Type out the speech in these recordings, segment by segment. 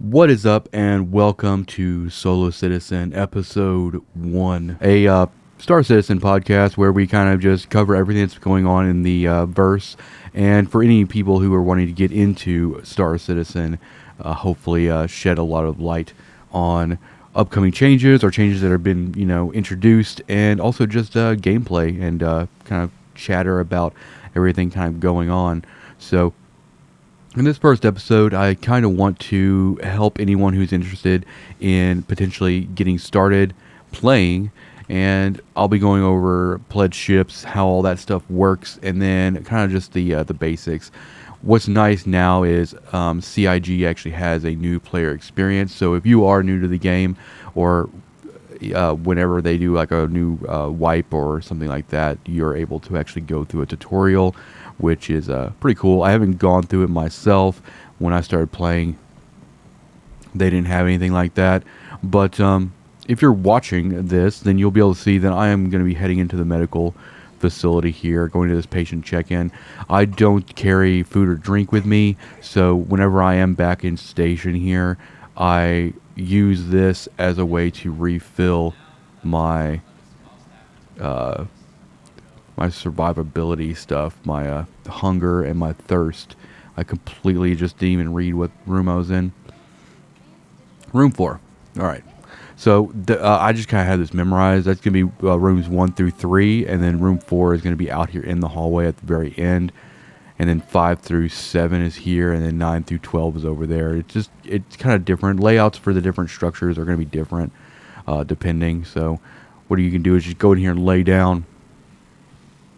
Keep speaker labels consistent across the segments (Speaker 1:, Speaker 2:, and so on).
Speaker 1: What is up, and welcome to Solo Citizen Episode 1, a Star Citizen podcast where we kind of just cover everything that's going on in the verse. And for any people who are wanting to get into Star Citizen, hopefully shed a lot of light on upcoming changes or changes that have been, introduced, and also just gameplay and kind of chatter about everything kind of going on. So, in this first episode, I kind of want to help anyone who's interested in potentially getting started playing, and I'll be going over pledge ships, how all that stuff works, and then kind of just the basics. What's nice now is CIG actually has a new player experience, so if you are new to the game, or whenever they do like a new wipe or something like that, you're able to actually go through a tutorial, which is pretty cool. I haven't gone through it myself. When I started playing, they didn't have anything like that. But if you're watching this, then you'll be able to see that I am going to be heading into the medical facility here, going to this patient check-in. I don't carry food or drink with me, so whenever I am back in station here, I use this as a way to refill my my survivability stuff, my hunger and my thirst. I completely just didn't even read what room I was in. Room 4. All right. So I just kind of had this memorized. That's going to be rooms 1 through 3, and then room 4 is going to be out here in the hallway at the very end. And then 5 through 7 is here, and then 9 through 12 is over there. It's kind of different. Layouts for the different structures are going to be different depending. So what you can do is just go in here and lay down.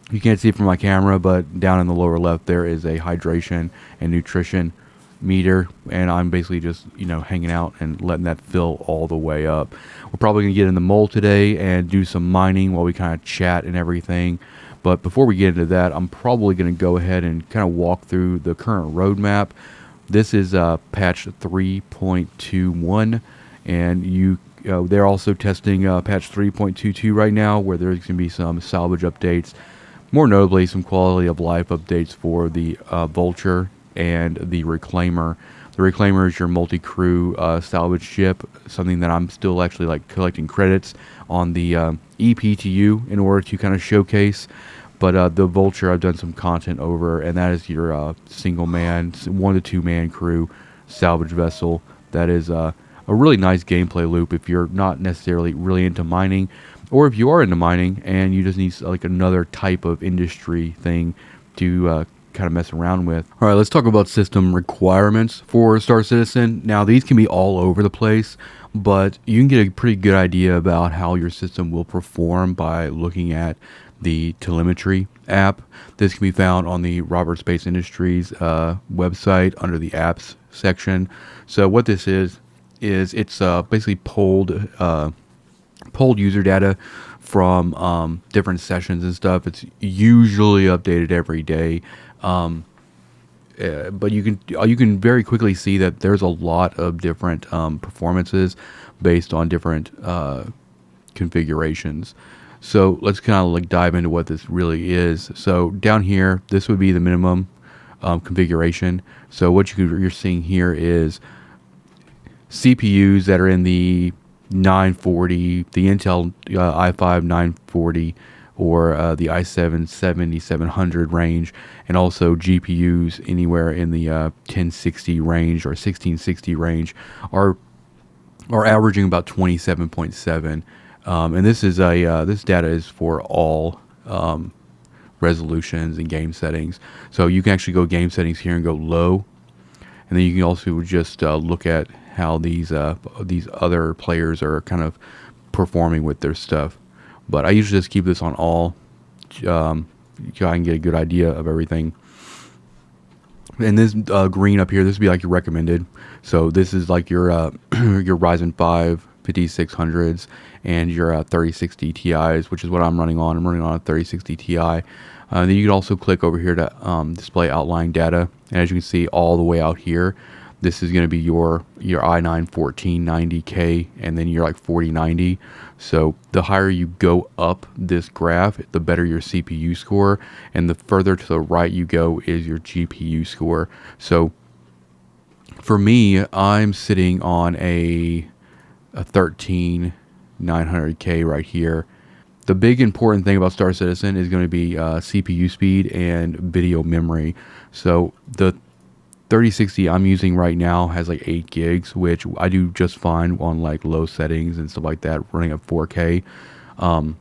Speaker 1: You can't see it from my camera, but down in the lower left there is a hydration and nutrition meter, and I'm basically just hanging out and letting that fill all the way up. We're probably going to get in the mole today and do some mining while we kind of chat and everything. But before we get into that, I'm probably going to go ahead and kind of walk through the current roadmap. This is patch 3.21, and they're also testing patch 3.22 right now, where there's going to be some salvage updates. More notably, some quality of life updates for the Vulture and the Reclaimer. The Reclaimer is your multi-crew salvage ship, something that I'm still actually collecting credits on the EPTU in order to kind of showcase. But the Vulture I've done some content over, and that is your single man, 1 to 2 man crew salvage vessel. That is a really nice gameplay loop if you're not necessarily really into mining, or if you are into mining and you just need like another type of industry thing to kind of mess around with. All right, let's talk about system requirements for Star Citizen. Now, these can be all over the place, but you can get a pretty good idea about how your system will perform by looking at the telemetry app. This can be found on the Robert Space Industries website under the apps section. So what this is it's basically pulled user data from different sessions and stuff. It's usually updated every day, but you can very quickly see that there's a lot of different performances based on different configurations. So let's kind of dive into what this really is. So down here, this would be the minimum configuration. So what you're seeing here is CPUs that are in the 940, the Intel i5 940, or the i7 7700 range, and also GPUs anywhere in the 1060 range or 1660 range are averaging about 27.7. And this is this data is for all resolutions and game settings. So you can actually go game settings here and go low, and then you can also just look at how these other players are kind of performing with their stuff. But I usually just keep this on all, so I can get a good idea of everything. And this green up here, this would be like your recommended. So this is like your your Ryzen 5 5600s and your 3060 Ti's, which is what I'm running on. I'm running on a 3060 Ti. Then you can also click over here to display outlying data, and as you can see all the way out here, this is going to be your i9 1490K, and then your 4090. So the higher you go up this graph, the better your CPU score, and the further to the right you go is your GPU score. So For me, I'm sitting on a 13900K right here. The big important thing about Star Citizen is going to be CPU speed and video memory. So the 3060 I'm using right now has like 8 gigs, which I do just fine on like low settings and stuff like that, running at 4K. And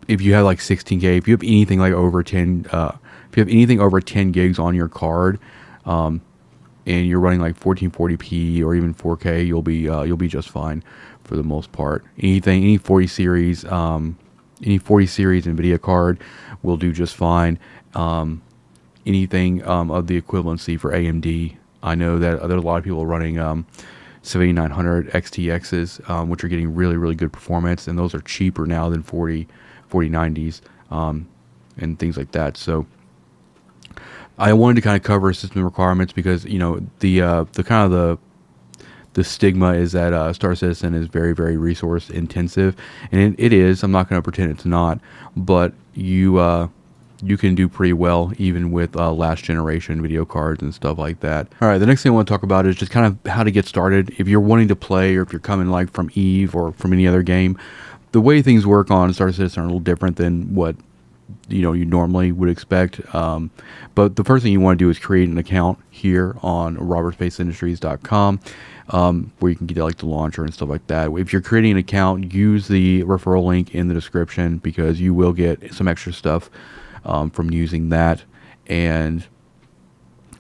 Speaker 1: if you have like 16K, if you have anything like over 10, if you have anything over 10 gigs on your card, and you're running like 1440p or even 4K, you'll be just fine for the most part. Any 40 series NVIDIA card will do just fine. Anything of the equivalency for AMD, I know that there are a lot of people running 7900 XTXs, which are getting really good performance, and those are cheaper now than 4090s and things like that. So I wanted to kind of cover system requirements because the stigma is that Star Citizen is very resource intensive, and it is. I'm not going to pretend it's not, but you can do pretty well even with last generation video cards and stuff like that. All right, the next thing I want to talk about is just kind of how to get started. If you're wanting to play, or if you're coming like from EVE or from any other game, the way things work on Star Citizen are a little different than what you normally would expect. But the first thing you want to do is create an account here on robertspaceindustries.com, where you can get like the launcher and stuff like that. If you're creating an account, use the referral link in the description because you will get some extra stuff from using that. And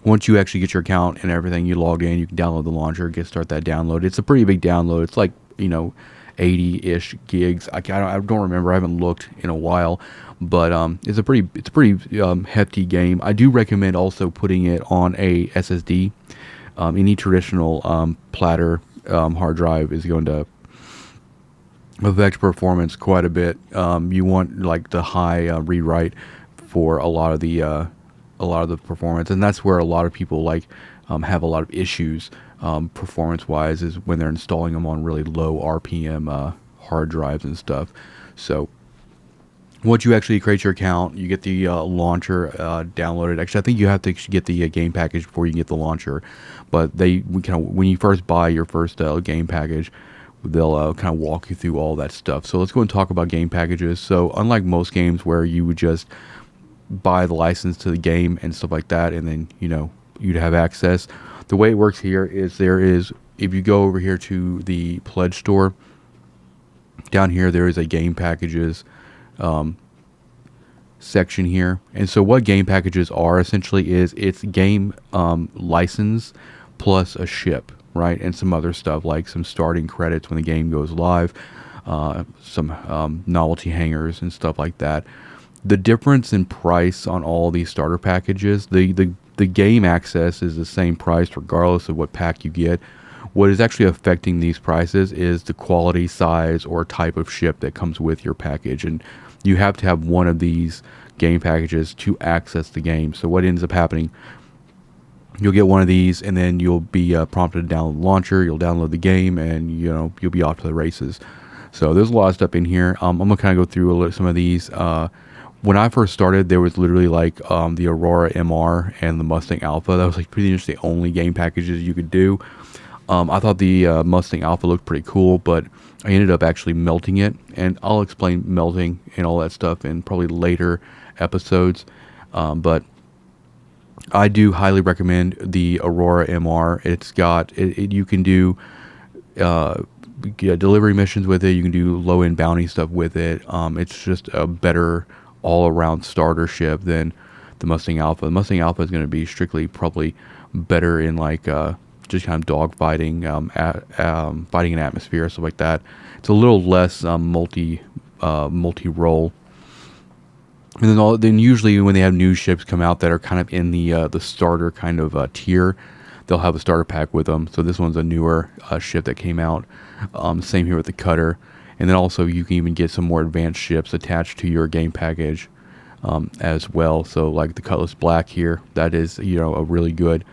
Speaker 1: once you actually get your account and everything, you log in, you can download the launcher, start that download. It's a pretty big download. It's like 80-ish gigs. I don't remember. I haven't looked in a while, but it's a pretty hefty game. I do recommend also putting it on a SSD. Any traditional platter hard drive is going to affect performance quite a bit. You want like the high read write for a lot of the performance, and that's where a lot of people have a lot of issues performance wise, is when they're installing them on really low RPM hard drives and stuff. So once you actually create your account, you get the launcher downloaded. Actually, I think you have to get the game package before you can get the launcher, but when you first buy your first game package, they'll kind of walk you through all that stuff. So let's go and talk about game packages. So unlike most games where you would just buy the license to the game and stuff like that, and then you'd have access, the way it works here is if you go over here to the pledge store, down here there is a game packages section here. And so what game packages are essentially is it's game license plus a ship, right, and some other stuff like some starting credits when the game goes live, some novelty hangers and stuff like that. The difference in price on all these starter packages, the game access is the same price regardless of what pack you get. What is actually affecting these prices is the quality, size, or type of ship that comes with your package, and you have to have one of these game packages to access the game. So what ends up happening, you'll get one of these, and then you'll be prompted to download the launcher. You'll download the game, and you'll be off to the races. So there's a lot of stuff in here. I'm gonna kind of go through some of these. When I first started, there was literally like the Aurora MR and the Mustang Alpha. That was like pretty much the only game packages you could do. I thought the Mustang Alpha looked pretty cool, but I ended up actually melting it, and I'll explain melting and all that stuff in probably later episodes. But I do highly recommend the Aurora MR. It's got you can do delivery missions with it. You can do low-end bounty stuff with it. It's just a better all-around starter ship than the Mustang Alpha. The Mustang Alpha is going to be strictly probably better in like just kind of dogfighting, fighting an atmosphere, stuff like that. It's a little less multi-role. And then usually when they have new ships come out that are kind of in the starter kind of tier, they'll have a starter pack with them. So this one's a newer ship that came out. Same here with the Cutter. And then also you can even get some more advanced ships attached to your game package as well. So like the Cutlass Black here, that is a really good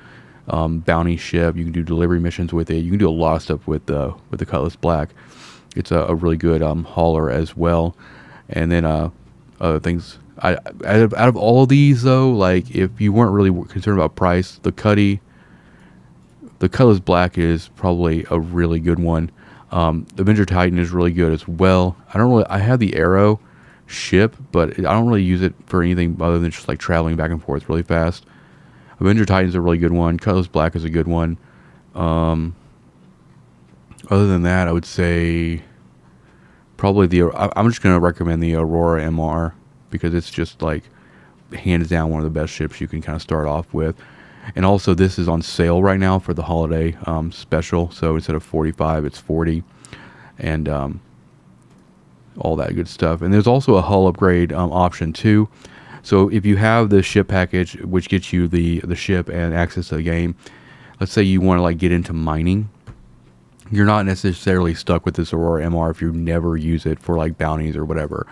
Speaker 1: bounty ship. You can do delivery missions with it. You can do a lot of stuff with the Cutlass Black. It's a really good hauler as well. And then other things. Out of all of these though, like if you weren't really concerned about price, the Cuddy The Colorless Black is probably a really good one. Avenger Titan is really good as well. I have the Arrow ship, but I don't really use it for anything other than just like traveling back and forth really fast. Avenger Titan's a really good one. Colorless Black is a good one. Other than that, I would say probably I'm just going to recommend the Aurora MR because it's just like hands down one of the best ships you can kind of start off with. And also, this is on sale right now for the holiday special. So instead of 45, it's 40, and all that good stuff. And there's also a hull upgrade option too. So if you have the ship package, which gets you the ship and access to the game, let's say you want to like get into mining, you're not necessarily stuck with this Aurora MR if you never use it for like bounties or whatever.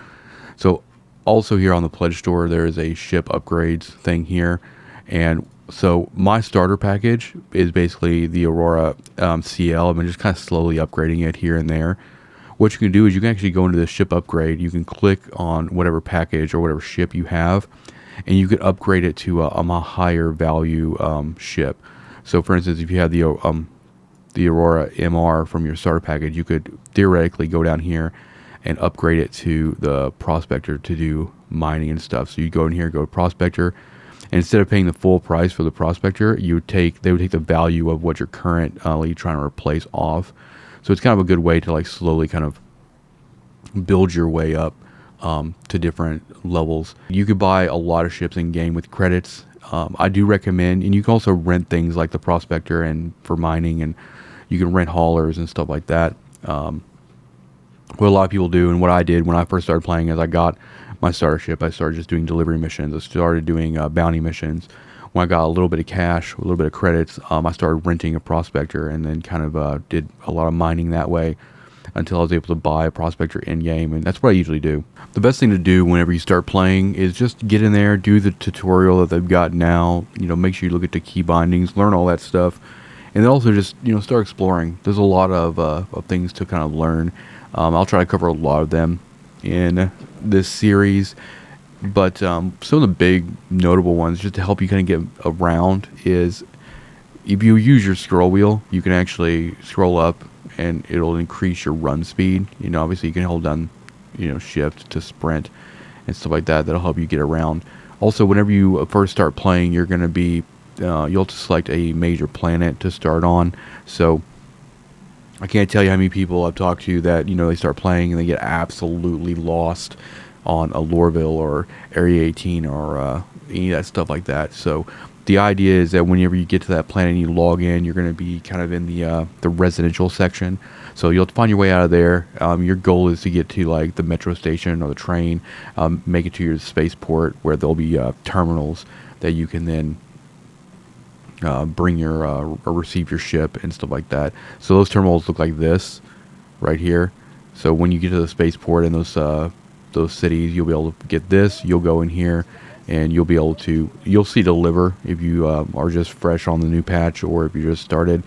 Speaker 1: So also here on the pledge store, there is a ship upgrades thing here, and so my starter package is basically the Aurora CL. I've been just kind of slowly upgrading it here and there. What you can do is you can actually go into the ship upgrade. You can click on whatever package or whatever ship you have, and you can upgrade it to a higher value ship. So for instance, if you have the Aurora MR from your starter package, you could theoretically go down here and upgrade it to the Prospector to do mining and stuff. So you go in here, go to Prospector, and instead of paying the full price for the Prospector, they would take the value of what you're currently trying to replace off. So it's kind of a good way to like slowly kind of build your way up to different levels. You could buy a lot of ships in game with credits. I do recommend, and you can also rent things like the Prospector and for mining, and you can rent haulers and stuff like that. What a lot of people do, and what I did when I first started playing, is I got my starter ship. I started just doing delivery missions. I started doing bounty missions. When I got a little bit of cash, a little bit of credits, I started renting a Prospector, and then kind of did a lot of mining that way until I was able to buy a Prospector in game, and that's what I usually do. The best thing to do whenever you start playing is just get in there, do the tutorial that they've got now. Make sure you look at the key bindings, learn all that stuff, and then also just start exploring. There's a lot of things to kind of learn. I'll try to cover a lot of them in this series, but some of the big notable ones, just to help you kind of get around, is if you use your scroll wheel, you can actually scroll up and it'll increase your run speed. Obviously you can hold down shift to sprint and stuff like that. That'll help you get around. Also, whenever you first start playing, you're going to be you'll have to select a major planet to start on. So I can't tell you how many people I've talked to that they start playing and they get absolutely lost on a Lorville or Area 18 or any of that stuff like that. So the idea is that whenever you get to that planet and you log in, you're going to be kind of in the residential section. So you'll have to find your way out of there. Your goal is to get to like the metro station or the train, make it to your spaceport where there'll be terminals that you can then bring your or receive your ship and stuff like that. So those terminals look like this right here. So when you get to the spaceport and those cities, you'll be able to get this. You'll go in here and you'll see deliver if you are just fresh on the new patch or if you just started.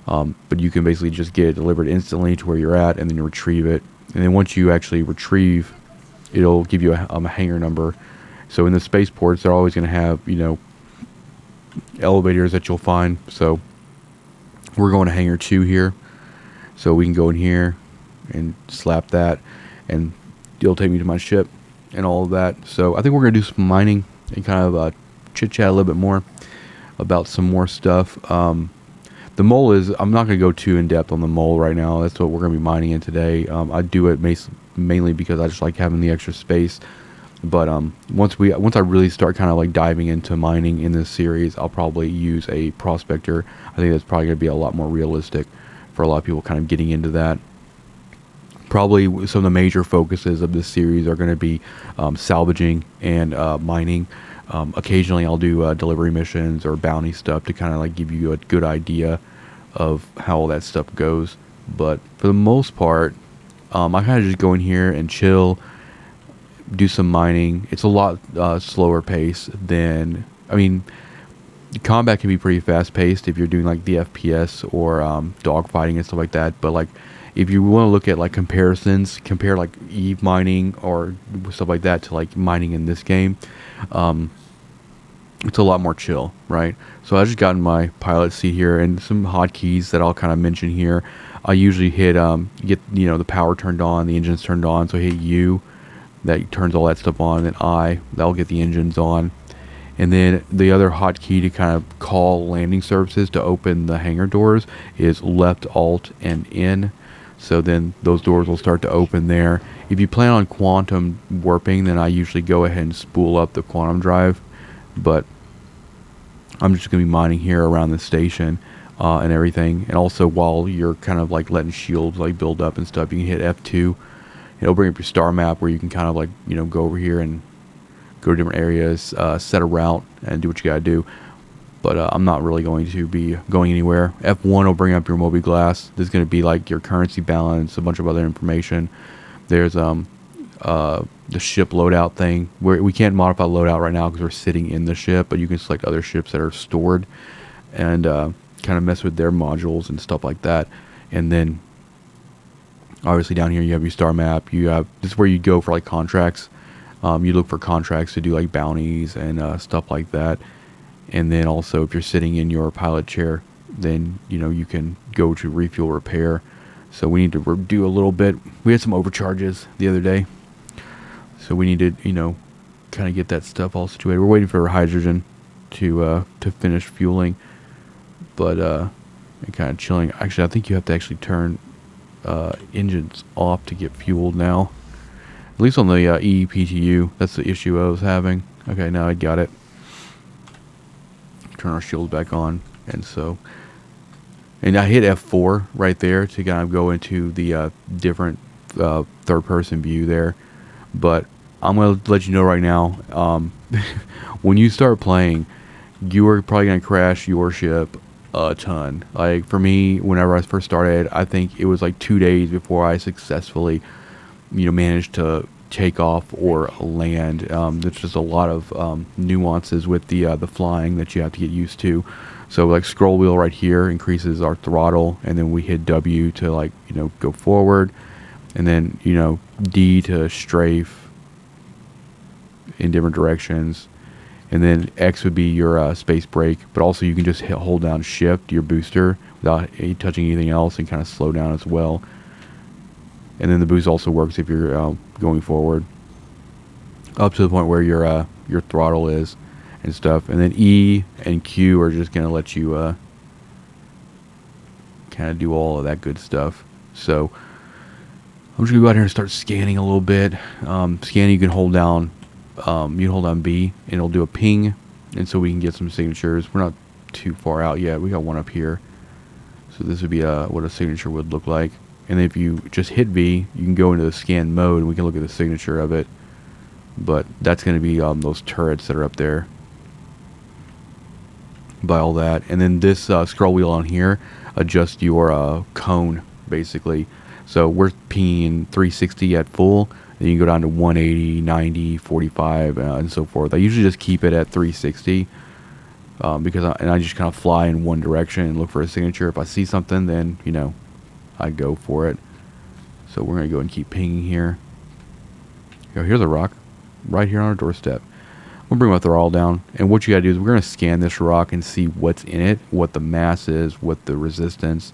Speaker 1: But you can basically just get it delivered instantly to where you're at, and then you retrieve it. And then once you actually retrieve, it'll give you a hangar number. So in the spaceports, they're always going to have elevators that you'll find. So we're going to hangar 2 here, so we can go in here and slap that, and it'll take me to my ship and all of that. So I think we're going to do some mining and kind of chit chat a little bit more about some more stuff. The mole I'm not going to go too in depth on the mole right now. That's what we're going to be mining in today. I do it mainly because I just like having the extra space. But once I really start kind of like diving into mining in this series, I'll probably use a Prospector. I think that's probably going to be a lot more realistic for a lot of people kind of getting into that. Probably some of the major focuses of this series are going to be salvaging and mining. Occasionally I'll do delivery missions or bounty stuff to kind of like give you a good idea of how all that stuff goes. But for the most part, I kind of just go in here and chill, do some mining. It's a lot slower pace than, combat can be pretty fast paced if you're doing like the FPS or dogfighting and stuff like that. But like if you want to look at like comparisons, compare like Eve mining or stuff like that to like mining in this game, it's a lot more chill, right? So I just got in my pilot seat here, and some hotkeys that I'll kind of mention here. I usually hit get the power turned on, the engines turned on. So I hit U, that turns all that stuff on, and then I, that'll get the engines on. And then the other hotkey to kind of call landing services to open the hangar doors is left Alt and N. So then those doors will start to open there. If you plan on quantum warping, then I usually go ahead and spool up the quantum drive. But I'm just going to be mining here around the station and everything. And also while you're kind of like letting shields like build up and stuff, you can hit F2. It'll bring up your star map where you can kind of like, go over here and go to different areas, set a route, and do what you got to do. But I'm not really going to be going anywhere. F1 will bring up your mobiGlas. There's going to be like your currency balance, a bunch of other information. There's the ship loadout thing, where we can't modify loadout right now because we're sitting in the ship, but you can select other ships that are stored and kind of mess with their modules and stuff like that. And then obviously down here you have your star map. This is where you go for like contracts. You look for contracts to do like bounties and stuff like that. And then also if you're sitting in your pilot chair, then you can go to refuel repair. So we need to do a little bit. We had some overcharges the other day, so we need to kind of get that stuff all situated. We're waiting for hydrogen to finish fueling, but and kind of chilling. Actually, I think you have to actually turn engines off to get fueled now. At least on the EEPTU, that's the issue I was having. Okay, now I got it. Turn our shields back on, and I hit F4 right there to kind of go into the different third-person view there. But I'm going to let you know right now, when you start playing, you are probably going to crash your ship a ton. Like for me, whenever I first started, I think it was like 2 days before I successfully managed to take off or land. There's just a lot of nuances with the flying that you have to get used to. So like scroll wheel right here increases our throttle, and then we hit W to like go forward, and then D to strafe in different directions, and then X would be your space brake. But also you can just hold down shift, your booster, without touching anything else, and kind of slow down as well. And then the boost also works if you're going forward up to the point where your throttle is and stuff. And then E and Q are just going to let you kind of do all of that good stuff. So I'm just going to go out here and start scanning a little bit. Scanning, you can hold down B, and it'll do a ping, and so we can get some signatures. We're not too far out yet. We got one up here. So this would be what a signature would look like. And if you just hit V, you can go into the scan mode, and we can look at the signature of it. But that's going to be those turrets that are up there by all that. And then this scroll wheel on here adjusts your cone, basically. So we're pinging 360 at full, and you can go down to 180, 90, 45, and so forth. I usually just keep it at 360 because I just kind of fly in one direction and look for a signature. If I see something, then I go for it. So we're going to go and keep pinging here. Here's a rock right here on our doorstep. We'll bring my throttle down, and what you got to do is we're going to scan this rock and see what's in it, what the mass is, what the resistance.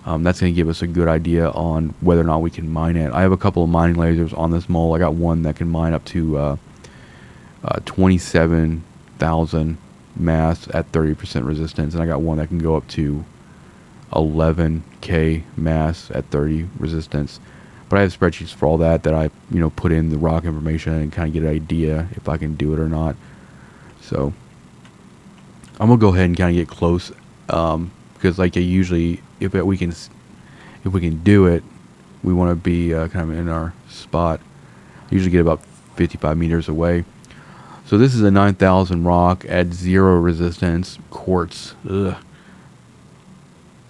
Speaker 1: That's going to give us a good idea on whether or not we can mine it. I have a couple of mining lasers on this mole. I got one that can mine up to 27,000 mass at 30% resistance, and I got one that can go up to 11k mass at 30 resistance. But I have spreadsheets for all that I put in the rock information and kind of get an idea if I can do it or not. So I'm gonna go ahead and kind of get close, because like I usually, if we can do it, we want to be kind of in our spot. I usually get about 55 meters away. So this is a 9,000 rock at 0 resistance, quartz. Ugh.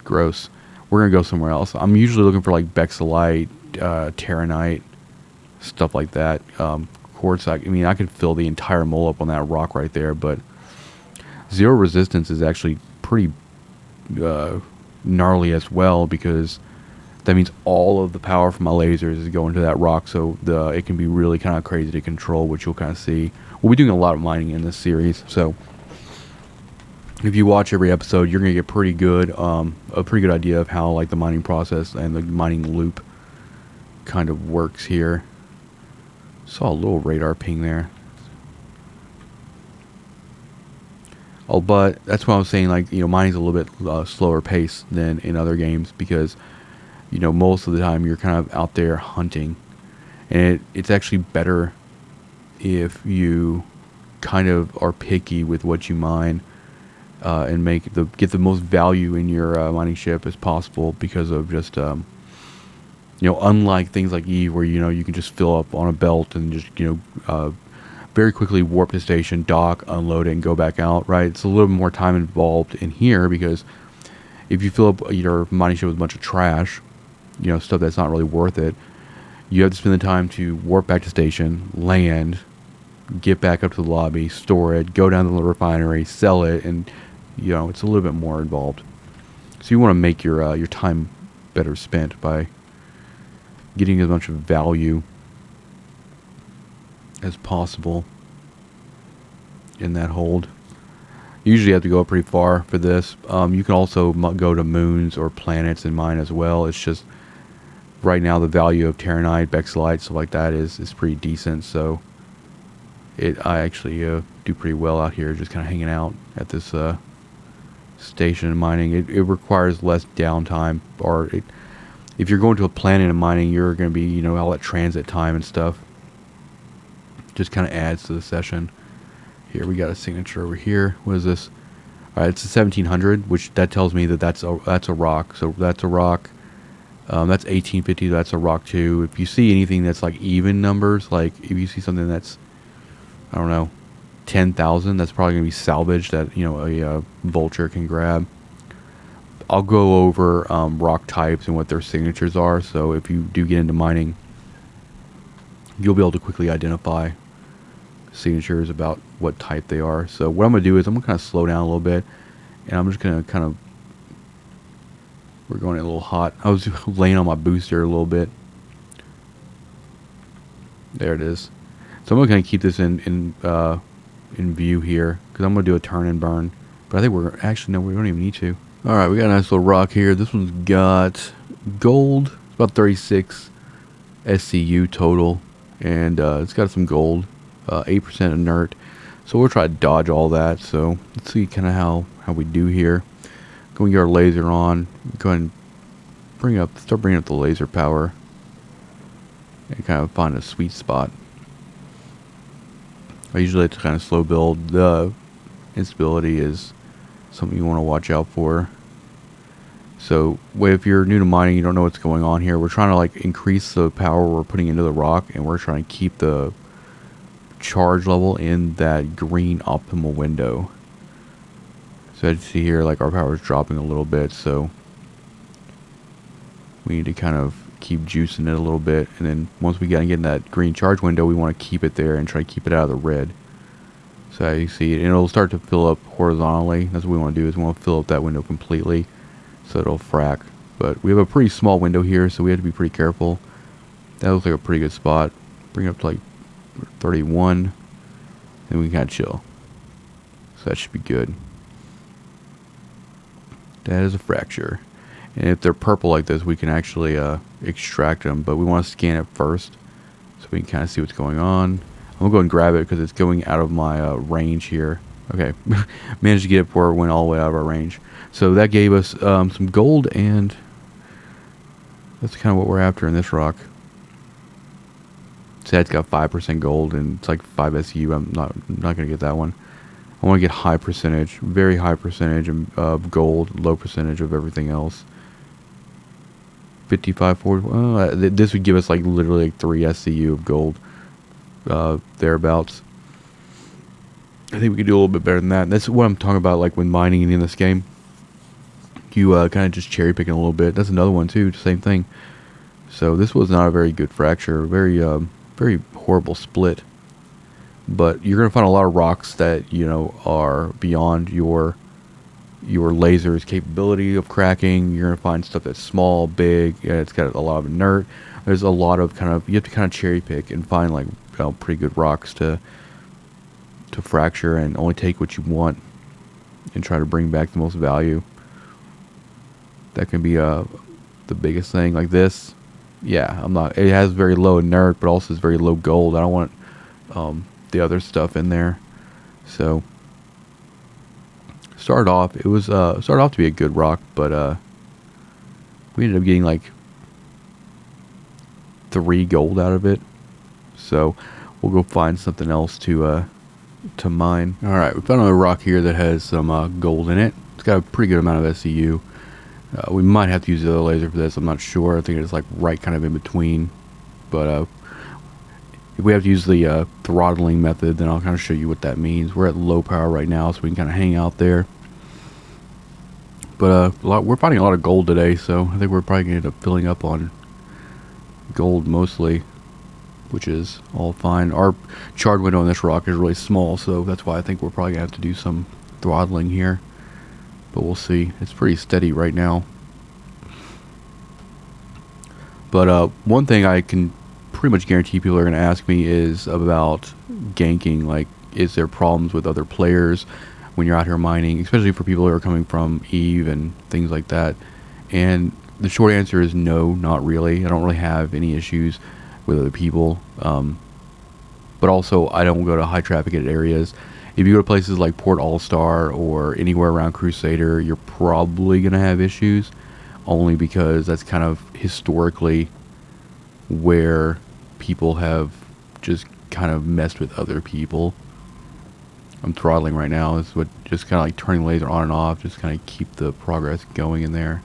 Speaker 1: Gross. We're gonna go somewhere else. I'm usually looking for like bexalite, terranite, stuff like that. Quartz. I could fill the entire mole up on that rock right there, but 0 resistance is actually pretty gnarly as well, because that means all of the power from my lasers is going to that rock. So it can be really kind of crazy to control, which you'll kind of see. We'll be doing a lot of mining in this series, so If you watch every episode, you're gonna get a pretty good idea of how like the mining process and the mining loop kind of works here. Saw a little radar ping there. Oh, but that's what I was saying. Like, mining's a little bit slower pace than in other games because, most of the time you're kind of out there hunting, and it's actually better if you kind of are picky with what you mine, and get the most value in your mining ship as possible because of just unlike things like Eve where you can just fill up on a belt and just very quickly warp to station, dock, unload it, and go back out, right? It's a little bit more time involved in here because if you fill up your mining ship with a bunch of trash, stuff that's not really worth it, you have to spend the time to warp back to station, land, get back up to the lobby, store it, go down to the refinery, sell it, and it's a little bit more involved. So you want to make your time better spent by getting as much value as possible in that hold. Usually you have to go pretty far for this. You can also go to moons or planets and mine as well. It's just right now the value of Terranite, Bexilite, stuff like that is pretty decent. So I actually do pretty well out here, just kind of hanging out at this station and mining. It requires less downtime, or if you're going to a planet and mining, you're going to be all that transit time and stuff. Just kind of adds to the session. Here we got a signature over here. What is this? All right, it's a 1700, which that tells me that that's a rock. So that's a rock. That's 1850. That's a rock too. If you see anything that's like even numbers, like if you see something that's, I don't know, 10,000, that's probably gonna be salvage that a vulture can grab. I'll go over rock types and what their signatures are. So if you do get into mining, you'll be able to quickly identify signatures about what type they are. So what I'm going to do is I'm going to kind of slow down a little bit, and I'm just going to kind of, we're going a little hot. I was laying on my booster a little bit. There it is. So I'm going to kind of keep this in view here because I'm going to do a turn and burn. But I think we're actually, no, we don't even need to. All right, we got a nice little rock here. This one's got gold. It's about 36 SCU total. And it's got some gold, 8% inert. So we'll try to dodge all that. So let's see kind of how we do here. Go and get our laser on. Go ahead and start bringing up the laser power. And kind of find a sweet spot. I usually like to kind of slow build. The instability is something you want to watch out for. So if you're new to mining, you don't know what's going on here. We're trying to like increase the power we're putting into the rock, and we're trying to keep the charge level in that green optimal window. So as you see here, like our power is dropping a little bit, so we need to kind of keep juicing it a little bit. And then once we get in that green charge window, we want to keep it there and try to keep it out of the red. So as you see, and it'll start to fill up horizontally. That's what we want to do, is we want to fill up that window completely, so it'll frack. But we have a pretty small window here, so we have to be pretty careful. That looks like a pretty good spot. Bring it up to like 31, and we can kind of chill. So that should be good. That is a fracture. And if they're purple like this, we can actually extract them, but we want to scan it first so we can kind of see what's going on. I'm going to go and grab it because it's going out of my range here. Okay, managed to get it before it went all the way out of our range. So that gave us some gold, and that's kind of what we're after in this rock. So it's got 5% gold, and it's like 5 SU. I'm not going to get that one. I want to get high percentage, very high percentage of gold, low percentage of everything else. 55, 40. This would give us like literally like 3 SCU of gold, thereabouts. I think we could do a little bit better than that. And that's what I'm talking about, like when mining in this game. You kind of just cherry picking a little bit. That's another one too, same thing. So this was not a very good fracture, very very horrible split. But you're gonna find a lot of rocks that are beyond your laser's capability of cracking. You're gonna find stuff that's small, big. It's got a lot of inert. There's a lot of you have to kind of cherry pick and find like pretty good rocks to fracture and only take what you want. and try to bring back the most value. That can be the biggest thing. Like this, yeah, I'm not. It has very low inert, but also is very low gold. I don't want the other stuff in there. So started off, it was started off to be a good rock, but we ended up getting like 3 gold out of it. So we'll go find something else to mine. All right, we found a rock here that has some gold in it. It's got a pretty good amount of SCU. We might have to use the other laser for this. I'm not sure. I think it's like right kind of in between. But if we have to use the throttling method, then I'll kind of show you what that means. We're at low power right now, so we can kind of hang out there. But we're finding a lot of gold today, so I think we're probably going to end up filling up on gold mostly, which is all fine. Our charred window on this rock is really small, so that's why I think we're probably going to have to do some throttling here. But we'll see. It's pretty steady right now. But one thing I can pretty much guarantee people are going to ask me is about ganking. Like, is there problems with other players when you're out here mining, especially for people who are coming from EVE and things like that? And the short answer is no, not really. I don't really have any issues with other people. But also, I don't go to high trafficked areas. If you go to places like Port All-Star or anywhere around Crusader, you're probably going to have issues, only because that's kind of historically where people have just kind of messed with other people. I'm throttling right now. This is what just kind of like turning the laser on and off, just kind of keep the progress going in there.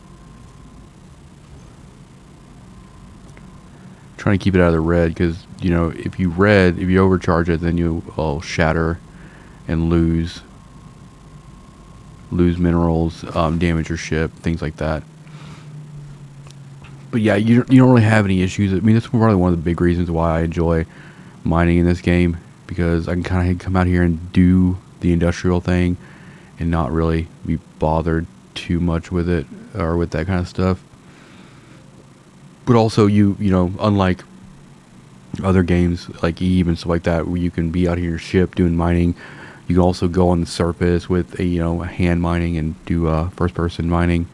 Speaker 1: Trying to keep it out of the red, because, you know, if you overcharge it, then you will shatter and lose minerals, damage your ship, things like that. But yeah, you don't really have any issues. I mean, that's probably one of the big reasons why I enjoy mining in this game, because I can kind of come out here and do the industrial thing and not really be bothered too much with it or with that kind of stuff. But also, you know, unlike other games like EVE and stuff like that, where you can be out here in your ship doing mining, you can also go on the surface with a hand mining and do first person mining.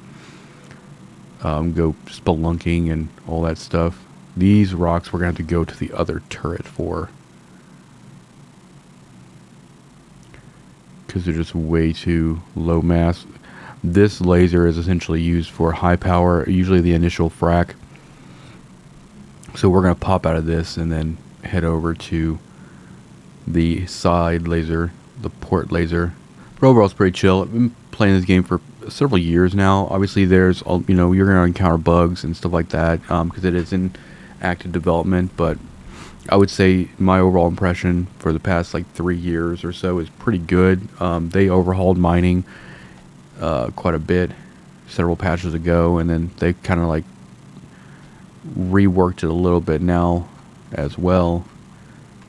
Speaker 1: Go spelunking and all that stuff. These rocks we're going to have to go to the other turret for, because they're just way too low mass. This laser is essentially used for high power, usually the initial frac. So we're going to pop out of this and then head over to the side laser, the port laser. But overall, it's pretty chill. I've been playing this game for several years now. Obviously, there's, you're going to encounter bugs and stuff like that, because it is in active development. But I would say my overall impression for the past like 3 years or so is pretty good. They overhauled mining quite a bit several patches ago, and then they kind of like reworked it a little bit now as well.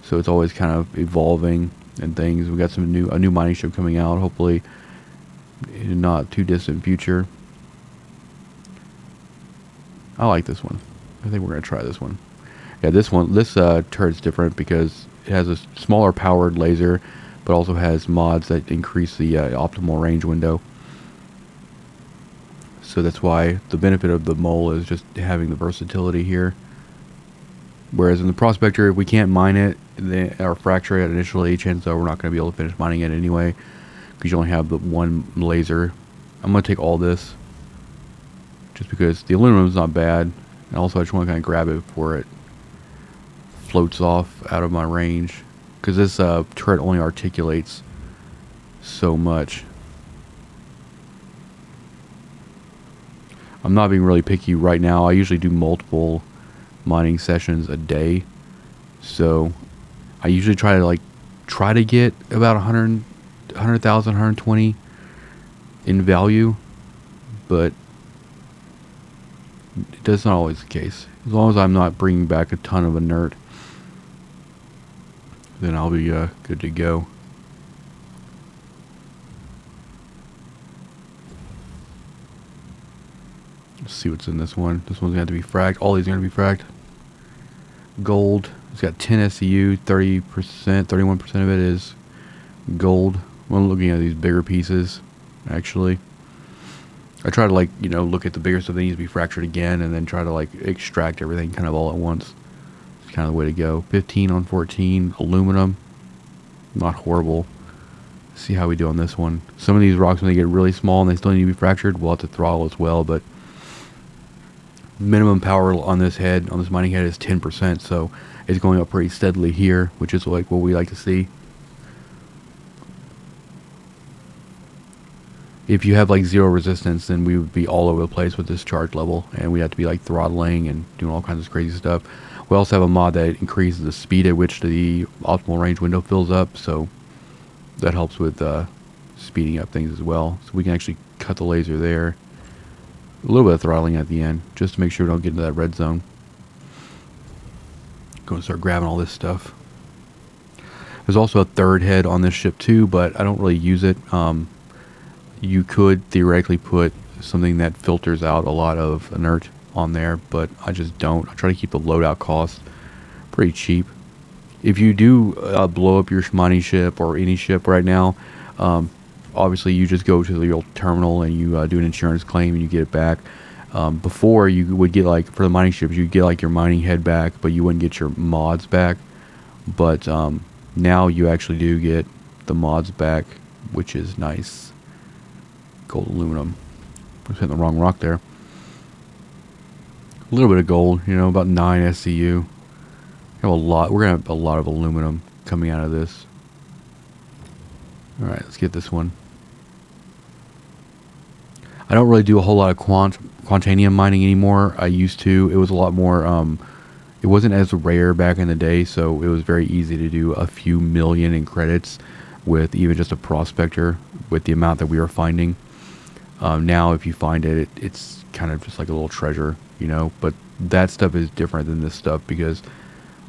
Speaker 1: So it's always kind of evolving and things. We got a new mining ship coming out, hopefully in a not too distant future. I like this one. I think we're gonna try this one. Yeah, this turret's different because it has a smaller powered laser, but also has mods that increase the optimal range window. So that's why the benefit of the mole is just having the versatility here. Whereas in the prospector, if we can't mine it or fracture it initially, chances are we're not going to be able to finish mining it anyway, because you only have the one laser. I'm going to take all this, just because the aluminum is not bad, and also I just want to kind of grab it before it floats off out of my range, because this turret only articulates so much. I'm not being really picky right now. I usually do multiple mining sessions a day, so I usually try to get about 100,000, 120 in value, but that's not always the case. As long as I'm not bringing back a ton of inert, then I'll be good to go. Let's see what's in this one. This one's going to have to be fracked. All these are going to be fracked. Gold. It's got 10 SCU, 30%, 31% of it is gold. I'm looking at these bigger pieces. actually. I try to, like, look at the bigger stuff that needs to be fractured again, and then try to, like, extract everything kind of all at once. It's kind of the way to go. 15 on 14, aluminum. Not horrible. See how we do on this one. Some of these rocks, when they get really small and they still need to be fractured, we'll have to throttle as well, but minimum power on this head, on this mining head, is 10%, so it's going up pretty steadily here, which is like what we like to see. If you have like zero resistance, then we would be all over the place with this charge level, and we have to be like throttling and doing all kinds of crazy stuff. We also have a mod that increases the speed at which the optimal range window fills up, so that helps with speeding up things as well. So we can actually cut the laser there. A little bit of throttling at the end, just to make sure we don't get into that red zone. Going to start grabbing all this stuff. There's also a third head on this ship too, but I don't really use it. You could theoretically put something that filters out a lot of inert on there, but I just don't. I try to keep the loadout cost pretty cheap. If you do blow up your mining ship or any ship right now, obviously you just go to your terminal and you do an insurance claim and you get it back. Before, you would get, like, for the mining ships, you'd get like your mining head back, but you wouldn't get your mods back. But now you actually do get the mods back, which is nice. Gold aluminum. I was hitting the wrong rock there. A little bit of gold, about 9 SCU. Have a lot. We're gonna have a lot of aluminum coming out of this. All right, let's get this one. I don't really do a whole lot of quantanium mining anymore. I used to. It was a lot more. It wasn't as rare back in the day, so it was very easy to do a few million in credits with even just a prospector with the amount that we were finding. Now, if you find it, it's kind of just like a little treasure, But that stuff is different than this stuff, because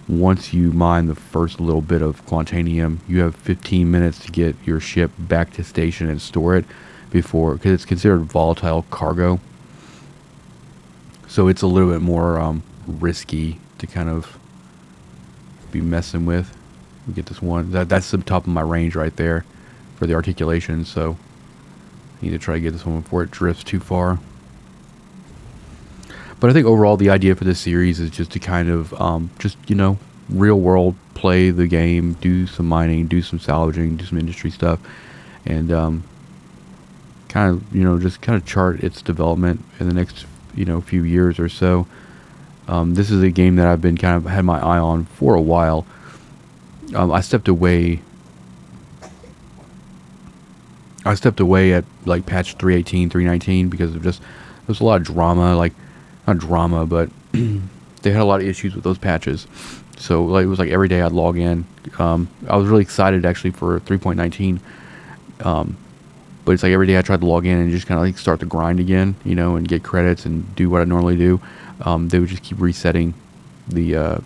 Speaker 1: once you mine the first little bit of quantanium, you have 15 minutes to get your ship back to station and store it because it's considered volatile cargo. So it's a little bit more risky to kind of be messing with. We get this one. That's the top of my range right there for the articulation, so I need to try to get this one before it drifts too far. But I think overall the idea for this series is just to kind of real world play the game, do some mining, do some salvaging, do some industry stuff, and kind of chart its development in the next few years or so. This is a game that I've been kind of had my eye on for a while. I stepped away at like patch 318, 319 because of just there's a lot of drama, like not drama, but they had a lot of issues with those patches. So like it was like every day I'd log in. I was really excited actually for 3.19. But it's like every day I tried to log in and just kind of like start the grind again, and get credits and do what I normally do. They would just keep resetting the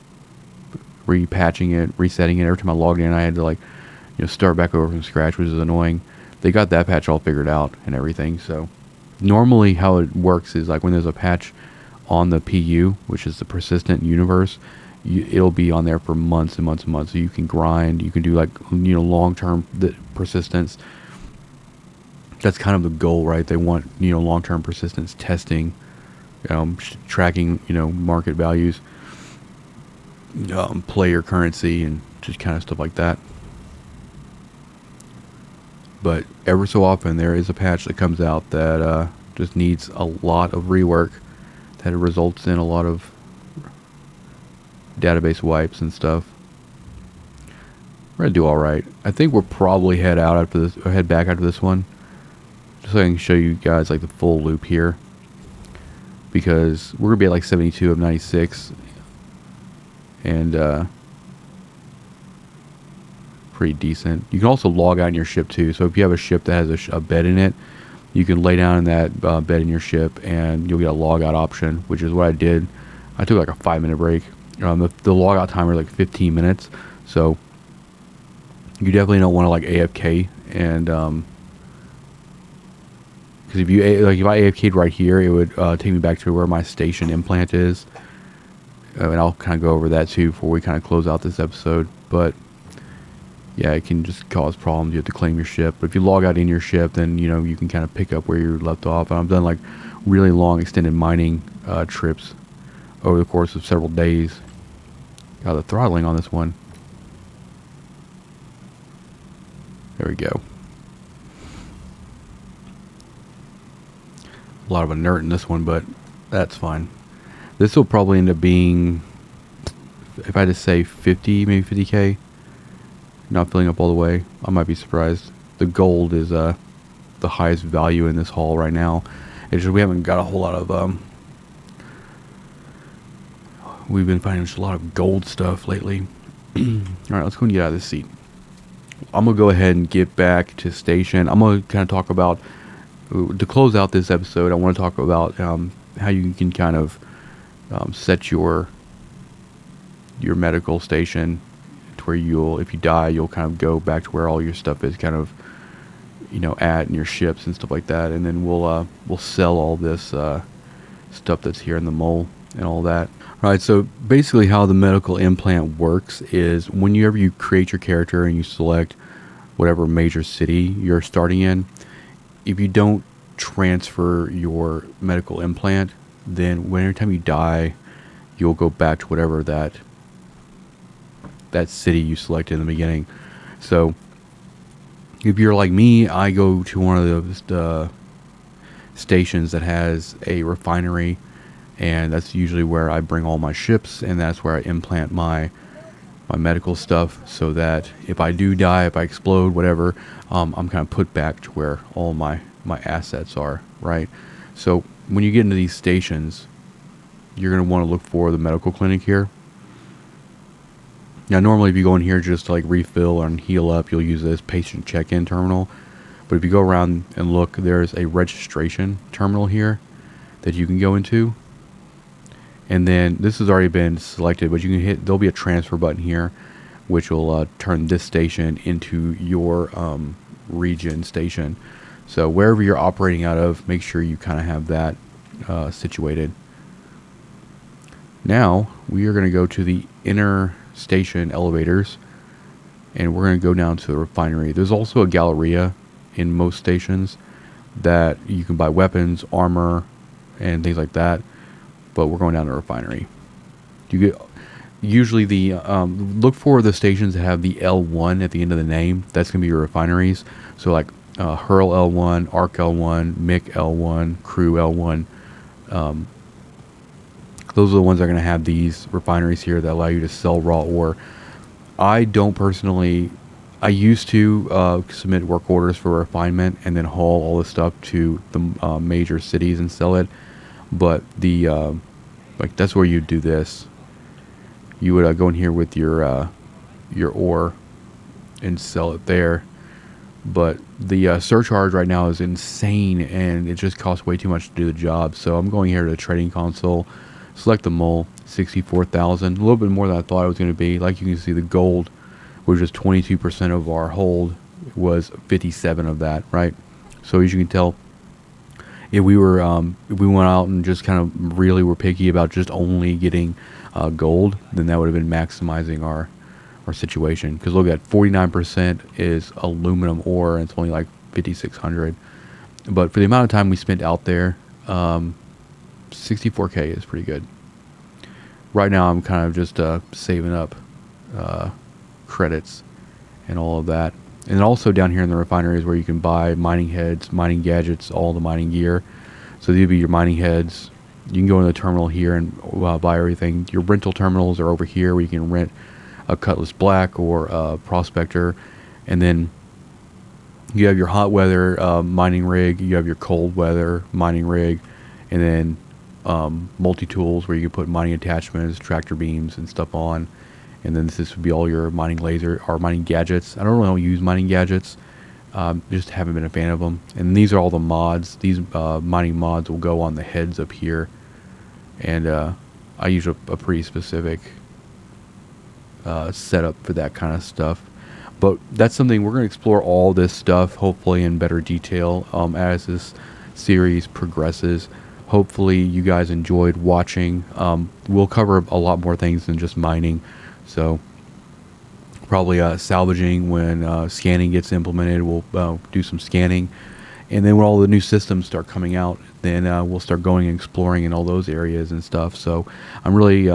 Speaker 1: repatching it, resetting it. Every time I logged in, I had to start back over from scratch, which is annoying. They got that patch all figured out and everything. So normally how it works is like when there's a patch on the PU, which is the persistent universe, it'll be on there for months and months and months. So you can grind, you can do long-term persistence. That's kind of the goal, right? They want long-term persistence testing, tracking market values, player currency, and just kind of stuff like that. But ever so often there is a patch that comes out that just needs a lot of rework, that results in a lot of database wipes and stuff. We're gonna do all right. I think we'll probably head back after this one, just so I can show you guys like the full loop here, because we're gonna be at like 72 of 96, and pretty decent. You can also log out in your ship too. So if you have a ship that has a bed in it, you can lay down in that bed in your ship, and you'll get a log out option, which is what I did. I took like a 5-minute break. The log out timer is like 15 minutes, so you definitely don't want to like AFK, and because if I AFK'd right here, it would take me back to where my station implant is, and I'll kind of go over that too before we kind of close out this episode. But yeah, it can just cause problems. You have to claim your ship. But if you log out in your ship, then you can kind of pick up where you left off. And I've done like really long extended mining trips over the course of several days. Got the throttling on this one. There we go. A lot of inert in this one, but that's fine. This will probably end up being, if I just say 50, maybe 50k. Not filling up all the way. I might be surprised. The gold is the highest value in this haul right now. It's just we haven't got a whole lot of we've been finding just a lot of gold stuff lately. All right, let's go and get out of this seat. I'm gonna go ahead and get back to station. I'm gonna kind of talk about, to close out this episode, I want to talk about how you can kind of set your medical station to where if you die, you'll kind of go back to where all your stuff is kind of, at, and your ships and stuff like that. And then we'll sell all this stuff that's here in the mole and all that. All right, so basically how the medical implant works is whenever you create your character and you select whatever major city you're starting in, if you don't transfer your medical implant, then every time you die, you'll go back to whatever that city you selected in the beginning. So if you're like me, I go to one of those stations that has a refinery, and that's usually where I bring all my ships, and that's where I implant my medical stuff, so that if I do die, if I explode, whatever, I'm kind of put back to where all my assets are, right? So when you get into these stations, you're going to want to look for the medical clinic here. Now, normally if you go in here just to like refill and heal up, you'll use this patient check-in terminal. But if you go around and look, there's a registration terminal here that you can go into. And then this has already been selected, but you can hit, there'll be a transfer button here, which will turn this station into your region station. So wherever you're operating out of, make sure you kind of have that situated. Now we are going to go to the inner station elevators, and we're going to go down to the refinery. There's also a Galleria in most stations that you can buy weapons, armor, and things like that. But we're going down to the refinery. You get usually the look for the stations that have the L1 at the end of the name. That's going to be your refineries. So like Hurl L1, Arc L1, Mick L1, Crew L1. Those are the ones that are going to have these refineries here that allow you to sell raw ore. I don't personally. I used to submit work orders for refinement and then haul all this stuff to the major cities and sell it. But the like that's where you do this. You would go in here with your ore and sell it there. But the surcharge right now is insane, and it just costs way too much to do the job. So I'm going here to the trading console, select the mole, 64,000, a little bit more than I thought it was going to be. Like you can see, the gold, which is 22% of our hold, was 57 of that, right? So as you can tell, if we went out and just kind of really were picky about just only getting gold, then that would have been maximizing our situation. Because look at 49% is aluminum ore, and it's only like 5,600. But for the amount of time we spent out there, 64k is pretty good. Right now, I'm kind of just saving up credits and all of that. And also down here in the refinery is where you can buy mining heads, mining gadgets, all the mining gear. So these would be your mining heads. You can go in the terminal here and buy everything. Your rental terminals are over here where you can rent a Cutlass Black or a Prospector. And then you have your hot weather mining rig. You have your cold weather mining rig. And then multi-tools where you can put mining attachments, tractor beams, and stuff on. And then this would be all your mining laser or mining gadgets. I don't really use mining gadgets. Just haven't been a fan of them. And these are all the mods. These mining mods will go on the heads up here. And I use a pretty specific setup for that kind of stuff. But that's something we're going to explore all this stuff, hopefully in better detail as this series progresses. Hopefully you guys enjoyed watching. We'll cover a lot more things than just mining. So Probably salvaging when scanning gets implemented. We'll do some scanning, and then when all the new systems start coming out, then we'll start going and exploring in all those areas and stuff. So I'm really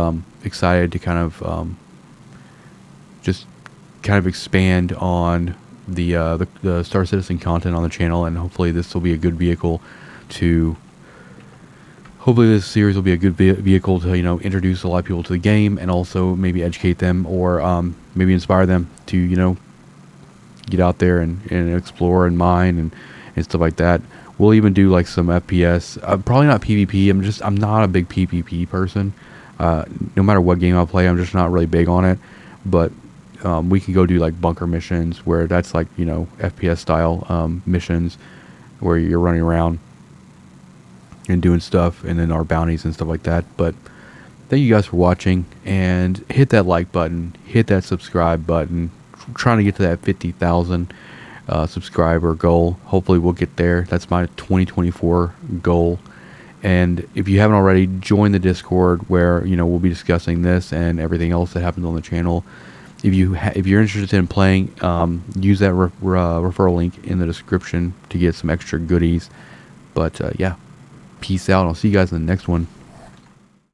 Speaker 1: excited to kind of just kind of expand on the Star Citizen content on the channel, and hopefully this will be a good vehicle to. Hopefully this series will be a good vehicle to introduce a lot of people to the game, and also maybe educate them, or maybe inspire them to get out there and explore and mine and stuff like that. We'll even do like some FPS. Probably not PvP. I'm not a big PvP person. No matter what game I play, I'm just not really big on it. But we can go do like bunker missions where that's like FPS style missions where you're running around and doing stuff, and then our bounties and stuff like that. But thank you guys for watching, and hit that like button, hit that subscribe button. Trying to get to that 50,000 subscriber goal. Hopefully we'll get there. That's my 2024 goal. And if you haven't already, join the Discord where we'll be discussing this and everything else that happens on the channel. If you're interested in playing, use that referral link in the description to get some extra goodies. But yeah, peace out. I'll see you guys in the next one.